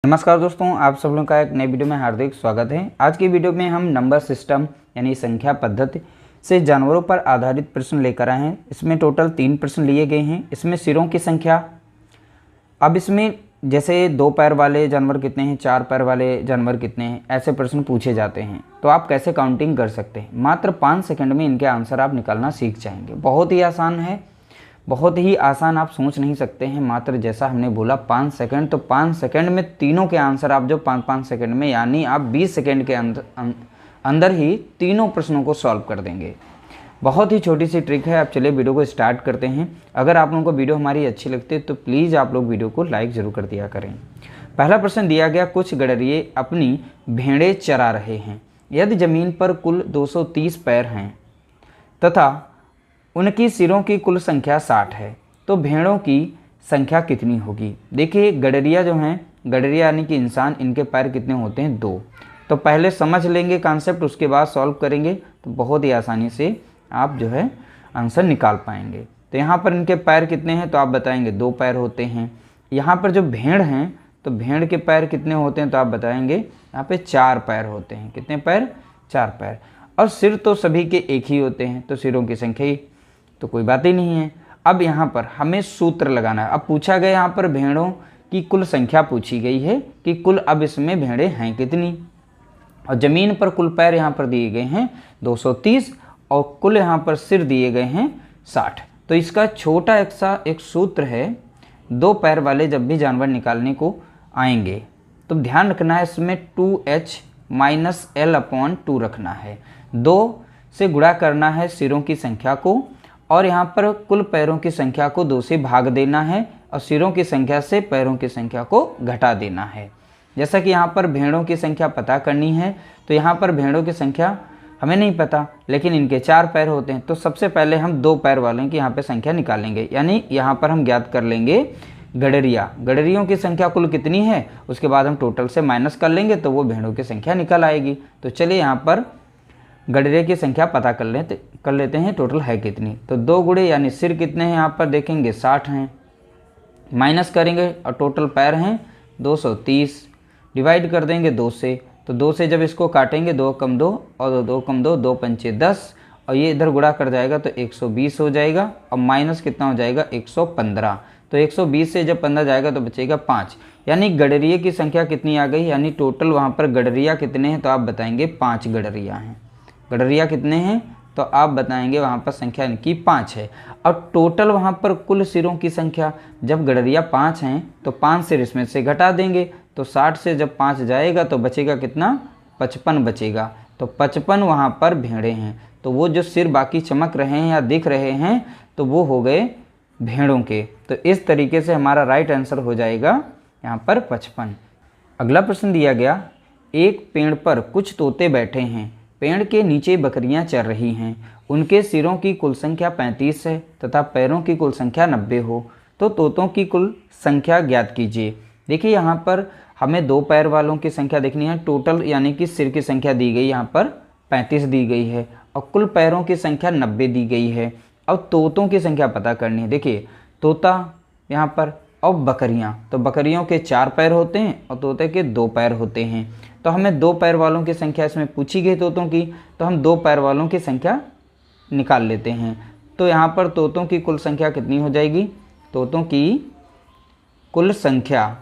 नमस्कार दोस्तों, आप सब लोगों का एक नई वीडियो में हार्दिक स्वागत है। आज की वीडियो में हम नंबर सिस्टम यानी संख्या पद्धति से जानवरों पर आधारित प्रश्न लेकर आए हैं। इसमें टोटल 3 प्रश्न लिए गए हैं। इसमें सिरों की संख्या, अब इसमें जैसे 2 पैर वाले जानवर कितने हैं, 4 पैर वाले जानवर कितने हैं, ऐसे प्रश्न पूछे जाते हैं। तो आप कैसे काउंटिंग कर सकते हैं। मात्र 5 सेकंड में इनके आंसर आप निकालना सीख जाएंगे। बहुत ही आसान है, बहुत ही आसान, आप सोच नहीं सकते हैं। मात्र जैसा हमने बोला 5 सेकंड, तो 5 सेकंड में तीनों के आंसर आप जो 5-5 सेकंड में, यानी आप 20 सेकंड के अंदर ही तीनों प्रश्नों को सॉल्व कर देंगे। बहुत ही छोटी सी ट्रिक है। आप चलिए वीडियो को स्टार्ट करते हैं। अगर आप लोगों को वीडियो हमारी अच्छी लगती है तो प्लीज़ आप लोग वीडियो को लाइक ज़रूर कर दिया करें। पहला प्रश्न दिया गया, कुछ गडरिये अपनी भेड़ें चरा रहे हैं। यदि ज़मीन पर कुल 230 पैर हैं तथा उनकी सिरों की कुल संख्या 60 है, तो भेड़ों की संख्या कितनी होगी। देखिए, गडरिया जो हैं, गडरिया यानी कि इंसान, इनके पैर कितने होते हैं, 2। तो पहले समझ लेंगे कॉन्सेप्ट, उसके बाद सॉल्व करेंगे तो बहुत ही आसानी से आप जो है आंसर निकाल पाएंगे। तो यहाँ पर इनके पैर कितने हैं, तो आप बताएंगे 2 पैर होते हैं। यहाँ पर जो भेड़ हैं, तो भेड़ के पैर कितने होते हैं, तो आप बताएंगे यहाँ पे 4 पैर होते हैं। कितने पैर, 4 पैर। और सिर तो सभी के एक ही होते हैं, तो सिरों की संख्या ही, तो कोई बात ही नहीं है। अब यहाँ पर हमें सूत्र लगाना है। अब पूछा गया यहाँ पर भेड़ों की कुल संख्या पूछी गई है कि कुल अब इसमें भेड़ें हैं कितनी, और ज़मीन पर कुल पैर यहाँ पर दिए गए हैं 230 और कुल यहाँ पर सिर दिए गए हैं 60। तो इसका छोटा एक सूत्र है। 2 पैर वाले जब भी जानवर निकालने को आएंगे तो ध्यान रखना है, इसमें 2h - l/2 रखना है। 2 से गुणा करना है सिरों की संख्या को, और यहाँ पर कुल पैरों की संख्या को 2 से भाग देना है, और सिरों की संख्या से पैरों की संख्या को घटा देना है। जैसा कि यहाँ पर भेड़ों की संख्या पता करनी है, तो यहाँ पर भेड़ों की संख्या हमें नहीं पता, लेकिन इनके 4 पैर होते हैं। तो सबसे पहले हम 2 पैर वालों की यहाँ पे संख्या निकालेंगे, यानी यहाँ पर हम ज्ञात कर लेंगे गडरियों की संख्या कुल कितनी है, उसके बाद हम टोटल से माइनस कर लेंगे तो वो भेड़ों की संख्या निकल आएगी। तो चलिए यहाँ पर गडरिये की संख्या पता कर लेते हैं, टोटल है कितनी। तो 2 गुणे यानी सिर कितने हैं, यहाँ पर देखेंगे 60 हैं, माइनस करेंगे और टोटल पैर हैं 230, डिवाइड कर देंगे 2 से। तो 2 से जब इसको काटेंगे, 2 कम 2 और 2 कम 2, 2 पंचे 10, और ये इधर गुणा कर जाएगा तो 120 हो जाएगा, और माइनस कितना हो जाएगा 115। तो 120 से जब 15 जाएगा तो बचेगा 5, यानी गडरिये की संख्या कितनी आ गई, यानी टोटल वहाँ पर गडरिया कितने हैं, तो आप बताएंगे 5 गडरिया हैं। गडरिया कितने हैं, तो आप बताएंगे वहाँ पर संख्या इनकी 5 है। और टोटल वहाँ पर कुल सिरों की संख्या, जब गडरिया 5 हैं तो 5 सिर इसमें से घटा देंगे, तो 60 से जब 5 जाएगा तो बचेगा कितना, 55 बचेगा। तो 55 वहाँ पर भेड़े हैं। तो वो जो सिर बाकी चमक रहे हैं या दिख रहे हैं, तो वो हो गए भेड़ों के। तो इस तरीके से हमारा राइट आंसर हो जाएगा यहाँ पर 55। अगला प्रश्न दिया गया, एक पेड़ पर कुछ तोते बैठे हैं, पेड़ के नीचे बकरियां चर रही हैं, उनके सिरों की कुल संख्या 35 है तथा पैरों की कुल संख्या 90 हो, तो तोतों की कुल संख्या ज्ञात कीजिए। देखिए, यहाँ पर हमें 2 पैर वालों की संख्या देखनी है। टोटल यानी कि सिर की संख्या दी गई यहाँ पर 35 दी गई है, और कुल पैरों की संख्या 90 दी गई है। अब तोतों की संख्या पता करनी है। देखिए, तोता यहाँ पर और बकरियाँ, तो बकरियों के 4 पैर होते हैं और तोते के 2 पैर होते हैं। तो हमें 2 पैर वालों की संख्या इसमें पूछी गई तोतों की, तो हम 2 पैर वालों की संख्या निकाल लेते हैं। तो यहाँ पर तोतों की कुल संख्या कितनी हो जाएगी, तोतों की कुल संख्या,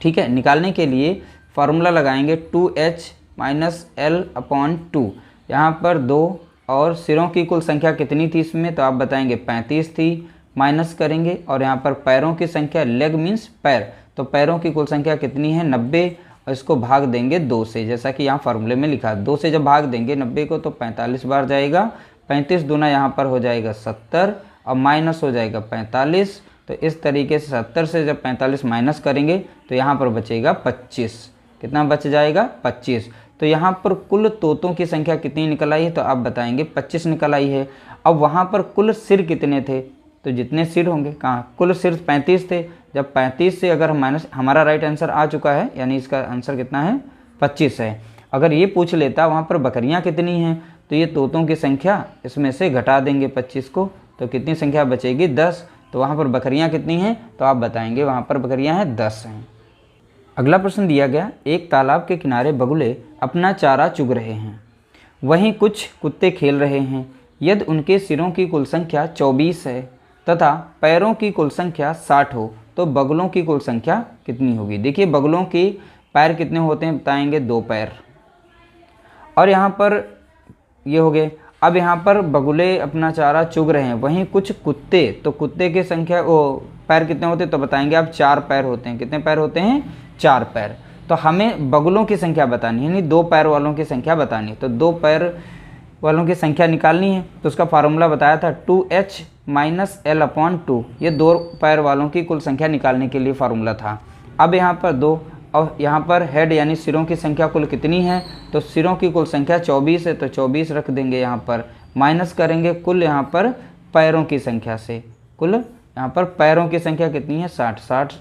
ठीक है, निकालने के लिए फार्मूला लगाएंगे 2h - l/2। यहाँ पर 2 और सिरों की कुल संख्या कितनी थी इसमें, तो आप बताएंगे 35 थी, माइनस करेंगे, और यहाँ पर पैरों की संख्या, लेग मीन्स पैर, तो पैरों की कुल संख्या कितनी है 90, और इसको भाग देंगे 2 से, जैसा कि यहाँ फार्मूले में लिखा है। 2 से जब भाग देंगे 90 को तो 45 बार जाएगा, 35 दूना यहाँ पर हो जाएगा 70, और माइनस हो जाएगा 45। तो इस तरीके से 70 से जब 45 माइनस करेंगे तो यहाँ पर बचेगा 25। कितना बच जाएगा, 25। तो यहाँ पर कुल तोतों की संख्या कितनी निकल आई है, तो आप बताएंगे 25 निकल आई है। अब वहाँ पर कुल सिर कितने थे, तो जितने सिर होंगे, कहाँ, कुल सिर 35 थे। जब 35 से अगर हम माइनस, हमारा राइट आंसर आ चुका है, यानी इसका आंसर कितना है, 25 है। अगर ये पूछ लेता वहाँ पर बकरियाँ कितनी हैं, तो ये तोतों की संख्या इसमें से घटा देंगे 25 को, तो कितनी संख्या बचेगी, 10। तो वहाँ पर बकरियाँ कितनी हैं, तो आप बताएंगे वहाँ पर बकरियाँ हैं 10 हैं। अगला प्रश्न दिया गया, एक तालाब के किनारे बगुले अपना चारा चुग रहे हैं, वहीं कुछ कुत्ते खेल रहे हैं। यदि उनके सिरों की कुल संख्या 24 है तथा पैरों की कुल संख्या 60 हो तो बगुलों की कुल संख्या कितनी होगी। देखिए बगुलों के पैर कितने होते हैं, बताएंगे 2 पैर। और यहाँ पर ये हो गए। अब यहाँ पर बगुले अपना चारा चुग रहे हैं, वहीं कुछ कुत्ते, तो कुत्ते की संख्या पैर कितने होते हैं तो बताएंगे आप 4 पैर होते हैं। कितने पैर होते हैं, 4 पैर। तो हमें बगुलों की संख्या बतानी है, यानी 2 पैर वालों की संख्या बतानी है। तो 2 पैर वालों की संख्या निकालनी है, तो उसका फार्मूला बताया था 2h - l/2। ये 2 पैर वालों की कुल संख्या निकालने के लिए फार्मूला था। अब यहाँ पर 2 और यहाँ पर हेड यानी सिरों की संख्या कुल कितनी है, तो सिरों की कुल संख्या 24 है, तो 24 रख देंगे यहाँ पर, माइनस करेंगे कुल यहाँ पर पैरों की संख्या से। कुल यहाँ पर पैरों की संख्या कितनी है, 60। 60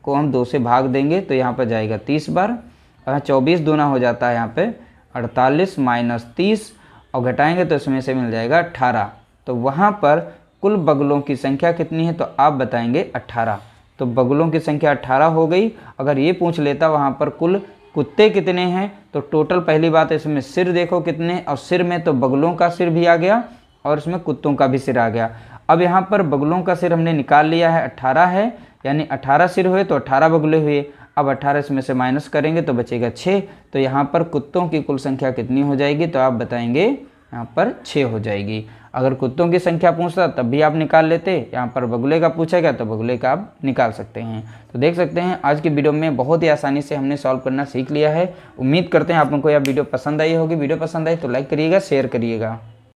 को हम 2 से भाग देंगे तो यहाँ पर जाएगा 30 बार, और 24 दूना हो जाता है यहाँ पे 48 - 30, और घटाएंगे तो इसमें से मिल जाएगा 18। तो वहाँ पर कुल बगुलों की संख्या कितनी है, तो आप बताएंगे 18। तो बगुलों की संख्या 18 हो गई। अगर ये पूछ लेता वहाँ पर कुल कुत्ते कितने हैं, तो टोटल पहली बात इसमें सिर देखो कितने, और सिर में तो बगुलों का सिर भी आ गया और इसमें कुत्तों का भी सिर आ गया। अब यहाँ पर बगुलों का सिर हमने निकाल लिया है, 18 है, यानी 18 सिर हुए तो 18 बगुले हुए। अब 18 इसमें से माइनस करेंगे तो बचेगा 6। तो यहाँ पर कुत्तों की कुल संख्या कितनी हो जाएगी, तो आप बताएंगे यहाँ पर 6 हो जाएगी। अगर कुत्तों की संख्या पूछता तब भी आप निकाल लेते, यहाँ पर बगुले का पूछेगा तो बगुले का आप निकाल सकते हैं। तो देख सकते हैं आज की वीडियो में बहुत ही आसानी से हमने सॉल्व करना सीख लिया है। उम्मीद करते हैं आप लोगों को यह वीडियो पसंद आई होगी। वीडियो पसंद आई तो लाइक करिएगा, शेयर करिएगा।